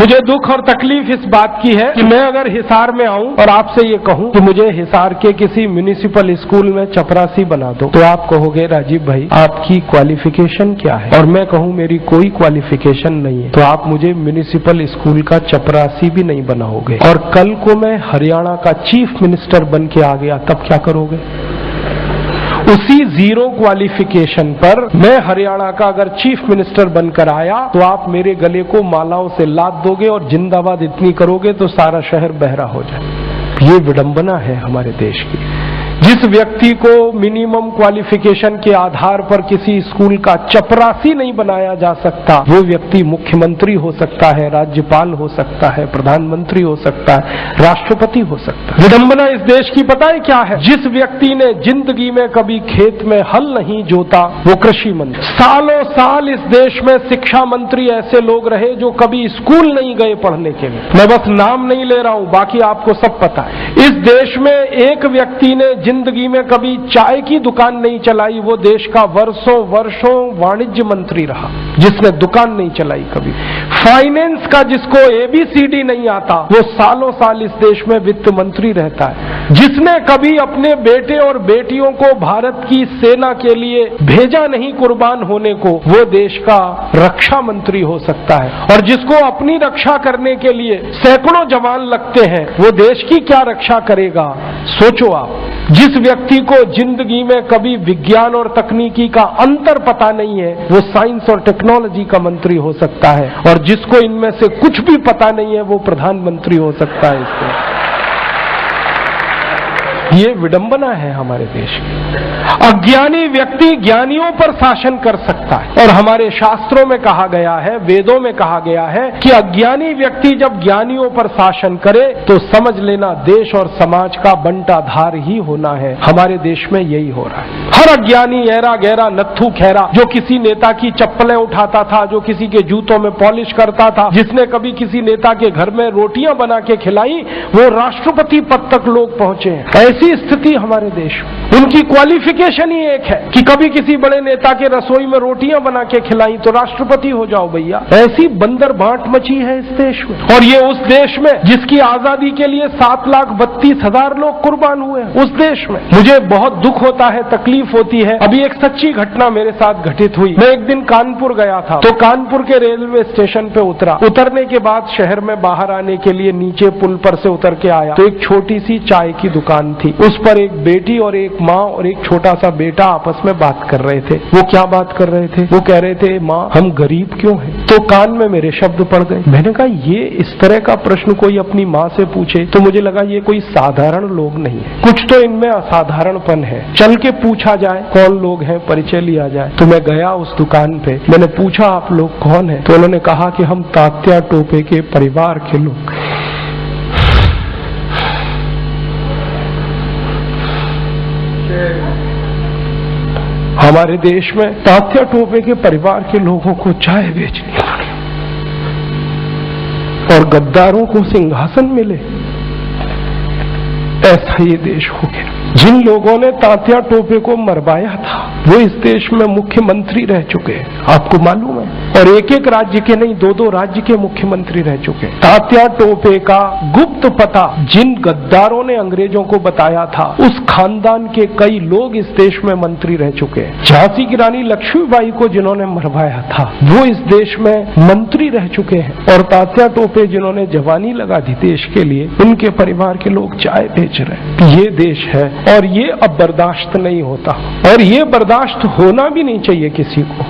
मुझे दुख और तकलीफ इस बात की है कि मैं अगर हिसार में आऊं और आपसे ये कहूं कि मुझे हिसार के किसी म्युनिसिपल स्कूल में चपरासी बना दो, तो आप कहोगे राजीव भाई आपकी क्वालिफिकेशन क्या है, और मैं कहूं मेरी कोई क्वालिफिकेशन नहीं है, तो आप मुझे म्युनिसिपल स्कूल का चपरासी भी नहीं बनाओगे। और कल को मैं हरियाणा का चीफ मिनिस्टर बन के आ गया, तब क्या करोगे? उसी जीरो क्वालिफिकेशन पर मैं हरियाणा का अगर चीफ मिनिस्टर बनकर आया तो आप मेरे गले को मालाओं से लाद दोगे और जिंदाबाद इतनी करोगे तो सारा शहर बहरा हो जाए। ये विडंबना है हमारे देश की। जिस व्यक्ति को मिनिमम क्वालिफिकेशन के आधार पर किसी स्कूल का चपरासी नहीं बनाया जा सकता, वो व्यक्ति मुख्यमंत्री हो सकता है, राज्यपाल हो सकता है, प्रधानमंत्री हो सकता है, राष्ट्रपति हो सकता है। विडंबना इस देश की पता है क्या है? जिस व्यक्ति ने जिंदगी में कभी खेत में हल नहीं जोता वो कृषि मंत्री। सालों साल इस देश में शिक्षा मंत्री ऐसे लोग रहे जो कभी स्कूल नहीं गए पढ़ने के लिए। मैं बस नाम नहीं ले रहा हूं, बाकी आपको सब पता है। इस देश में एक व्यक्ति ने जिंदगी में कभी चाय की दुकान नहीं चलाई, वो देश का वर्षों वर्षों वाणिज्य मंत्री रहा जिसने दुकान नहीं चलाई कभी। फाइनेंस का जिसको ABCD नहीं आता वो सालों साल इस देश में वित्त मंत्री रहता है। जिसने कभी अपने बेटे और बेटियों को भारत की सेना के लिए भेजा नहीं कुर्बान होने को, वो देश का रक्षा मंत्री हो सकता है। और जिसको अपनी रक्षा करने के लिए सैकड़ों जवान लगते हैं वो देश की क्या रक्षा करेगा? सोचो आप। जिस व्यक्ति को जिंदगी में कभी विज्ञान और तकनीकी का अंतर पता नहीं है वो साइंस और टेक्नोलॉजी का मंत्री हो सकता है, और जिसको इनमें से कुछ भी पता नहीं है वो प्रधानमंत्री हो सकता है। इससे ये विडंबना है हमारे देश की। अज्ञानी व्यक्ति ज्ञानियों पर शासन कर सकता है, और हमारे शास्त्रों में कहा गया है, वेदों में कहा गया है कि अज्ञानी व्यक्ति जब ज्ञानियों पर शासन करे तो समझ लेना देश और समाज का बंटाधार ही होना है। हमारे देश में यही हो रहा है। हर अज्ञानी ऐरा गहरा नत्थू खैरा जो किसी नेता की चप्पलें उठाता था, जो किसी के जूतों में पॉलिश करता था, जिसने कभी किसी नेता के घर में रोटियां बना के खिलाई, वो राष्ट्रपति पद तक लोग पहुंचे हैं। ऐसी स्थिति हमारे देश में। उनकी क्वालिफिकेशन ही एक है कि कभी किसी बड़े नेता के रसोई में रोटियां बना के खिलाई तो राष्ट्रपति हो जाओ भैया। ऐसी बंदर बांट मची है इस देश में। और ये उस देश में जिसकी आजादी के लिए 7,32,000 लोग कुर्बान हुए, उस देश में। मुझे बहुत दुख होता है, तकलीफ होती है। अभी एक सच्ची घटना मेरे साथ घटित हुई। मैं एक दिन कानपुर गया था, तो कानपुर के रेलवे स्टेशन पे उतरा। उतरने के बाद शहर में बाहर आने के लिए नीचे पुल पर से उतर के आया तो एक छोटी सी चाय की दुकान थी। उस पर एक बेटी और एक माँ और एक छोटा सा बेटा आपस में बात कर रहे थे। वो क्या बात कर रहे थे? वो कह रहे थे, माँ हम गरीब क्यों हैं? तो कान में मेरे शब्द पड़ गए। मैंने कहा ये इस तरह का प्रश्न कोई अपनी माँ से पूछे तो मुझे लगा ये कोई साधारण लोग नहीं है, कुछ तो इनमें असाधारणपन है। चल के पूछा जाए कौन लोग हैं, परिचय लिया जाए। तो मैं गया उस दुकान पे, मैंने पूछा आप लोग कौन है? तो उन्होंने कहा कि हम तात्या टोपे के परिवार के लोग। हमारे देश में तात्या टोपे के परिवार के लोगों को चाय बेचनी पड़ी और गद्दारों को सिंहासन मिले, ऐसा ये देश हो गया। जिन लोगों ने तात्या टोपे को मरवाया था वो इस देश में मुख्यमंत्री रह चुके हैं, आपको मालूम है। और एक एक राज्य के नहीं, दो दो राज्य के मुख्यमंत्री रह चुके हैं। तात्या टोपे का गुप्त पता जिन गद्दारों ने अंग्रेजों को बताया था, उस खानदान के कई लोग इस देश में मंत्री रह चुके हैं। झांसी की रानी लक्ष्मीबाई को जिन्होंने मरवाया था वो इस देश में मंत्री रह चुके हैं। और तात्या टोपे जिन्होंने जवानी लगा दी देश के लिए, उनके परिवार के लोग चाय बेच रहे हैं। ये देश है और ये अब बर्दाश्त नहीं होता, और ये बर्दाश्त होना भी नहीं चाहिए किसी को।